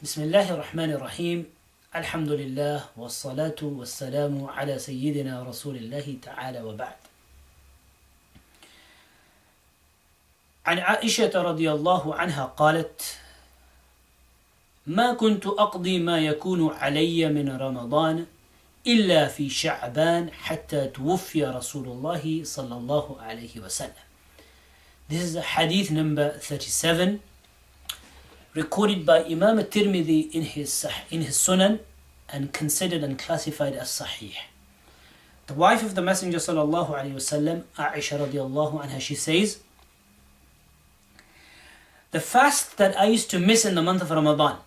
بسم الله الرحمن الرحيم الحمد لله والصلاة والسلام على سيدنا رسول الله تعالى وبعد. عن عائشة رضي الله عنها قالت: ما كنت أقضي ما يكون علي من رمضان إلا في شعبان حتى توفي رسول الله صلى الله عليه وسلم. This is hadith number 37, recorded by Imam al-Tirmidhi in his Sunan and considered and classified as Sahih. The wife of the Messenger sallallahu alaihi wasallam, Aisha radiallahu anha, she says, the fast that I used to miss in the month of Ramadan,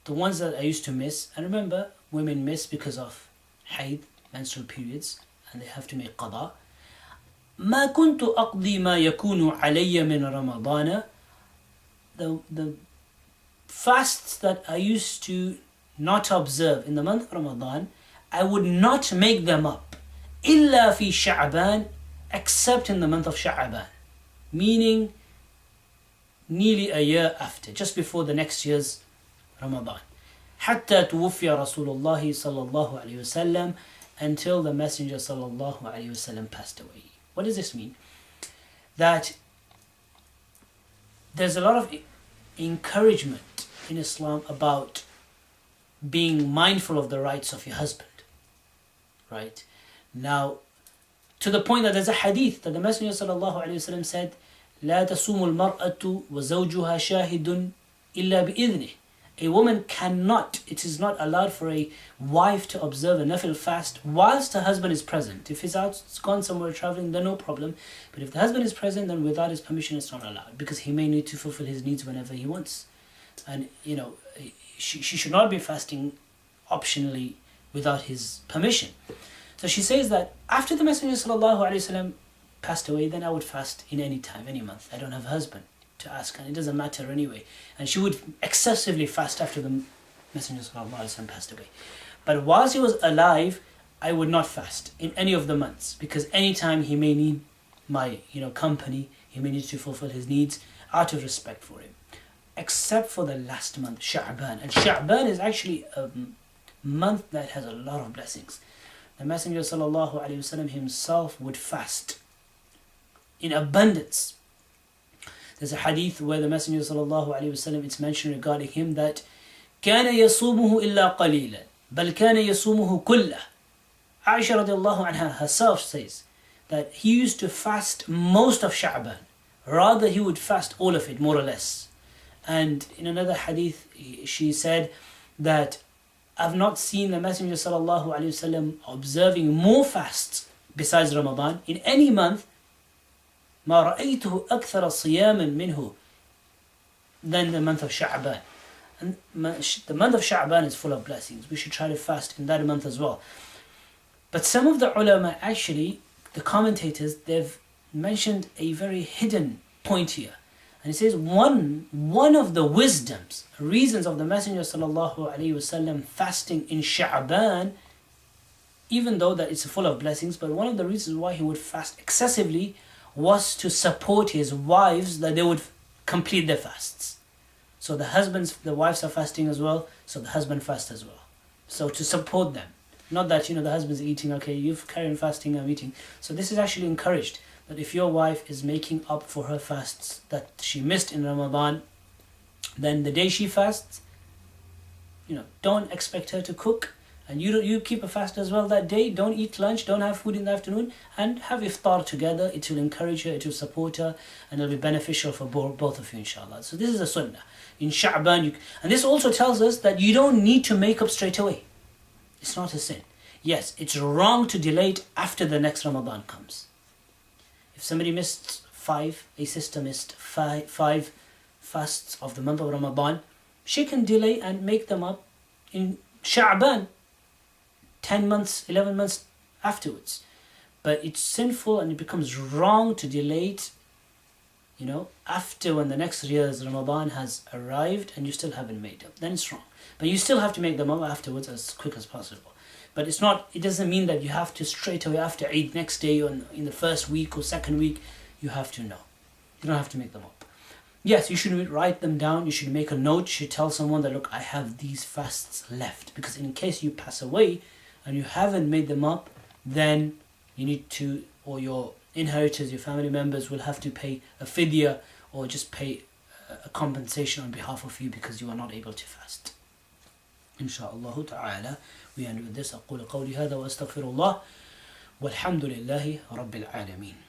the ones that I used to miss, and remember, women miss because of haid, menstrual periods, and they have to make qada. ما كنت أقضي ما يكون علي من رمضان. The fasts that I used to not observe in the month of Ramadan, I would not make them up إلا في شعبان, except in the month of Sha'ban, meaning nearly a year after, just before the next year's Ramadan. حتى توفي رسول الله صلى الله عليه وسلم, until the Messenger صلى الله عليه وسلم passed away. What does this mean? That there's a lot of encouragement in Islam about being mindful of the rights of your husband. Right? Now, to the point that there's a hadith that the Messenger sallallahu alaihi wasallam said, لا تصوم المرأة وزوجها شاهد إلا بإذنه. A woman cannot, it is not allowed for a wife to observe a nafil fast whilst her husband is present. If he's out, it's gone somewhere traveling, then no problem. But if the husband is present, then without his permission, it's not allowed, because he may need to fulfill his needs whenever he wants. And, she should not be fasting optionally without his permission. So she says that after the Messenger sallallahu alaihi wasallam passed away, then I would fast in any time, any month. I don't have a husband to ask, and it doesn't matter anyway. And she would excessively fast after the Messenger sallallahu alaihi wasallam passed away. But whilst he was alive, I would not fast in any of the months, because anytime he may need my company, he may need to fulfill his needs out of respect for him, except for the last month, Sha'ban. And Sha'ban is actually a month that has a lot of blessings. The Messenger sallallahu alaihi wasallam himself would fast in abundance. There's a hadith where the Messenger sallallahu alaihi wasallam, it's mentioned regarding him that كان يصومه إلا قليلا بل كان يصومه كله. Aisha radiallahu anha herself says that he used to fast most of Sha'ban, rather he would fast all of it, more or less. And in another hadith she said that I've not seen the Messenger sallallahu alaihi wasallam observing more fasts besides Ramadan in any month ما رأيته أكثر صياما منه than the month of Sha'ban. And the month of Sha'ban is full of blessings. We should try to fast in that month as well. But some of the ulama, actually, the commentators, they've mentioned a very hidden point here. And it says one of the wisdoms, reasons of the Messenger sallallahu alaihi wasallam fasting in Sha'ban, even though that it's full of blessings, but one of the reasons why he would fast excessively was to support his wives, that they would complete their fasts. So the wives are fasting as well, so the husband fasts as well. So to support them. Not that, the husband's eating, okay, you've carried on fasting, I'm eating. So this is actually encouraged, that if your wife is making up for her fasts that she missed in Ramadan, then the day she fasts, don't expect her to cook. And you keep a fast as well that day. Don't eat lunch, don't have food in the afternoon, and have iftar together. It will encourage her, it will support her, and it'll be beneficial for both of you, inshallah. So this is a sunnah. In Sha'ban, and this also tells us that you don't need to make up straight away. It's not a sin. Yes, it's wrong to delay it after the next Ramadan comes. If somebody missed a sister missed five fasts of the month of Ramadan, she can delay and make them up in Sha'ban, 10 months, 11 months afterwards. But it's sinful and it becomes wrong to delay it, after when the next year's Ramadan has arrived and you still haven't made them. Then it's wrong. But you still have to make them up afterwards as quick as possible. But it doesn't mean that you have to straight away after Eid, next day or in the first week or second week, you have to know. You don't have to make them up. yes, you should write them down. You should make a note. You should tell someone that, look, I have these fasts left. Because in case you pass away and you haven't made them up, then you need to, or your inheritors, your family members will have to pay a fidya or just pay a compensation on behalf of you because you are not able to fast. Insha'Allah ta'ala, we end with this. أقول قولي هذا وأستغفر الله والحمد لله رب العالمين.